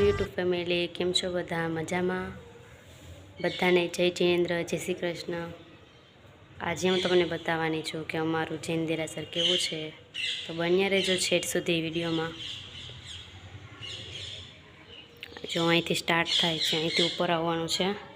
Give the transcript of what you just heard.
YouTube family, કેમ છો બધા? મજામાં? બધાને જય જિનેન્દ્ર, જય શ્રી કૃષ્ણ. આજે હું તમને બતાવવાની છું કે અમારું જૈન દેરાસર કેવું છે, તો બન્યા રહેજો છેટ સુધી વિડીયોમાં. જો અહીંથી સ્ટાર્ટ થાય છે, અહીંથી ઉપર આવવાનું છે.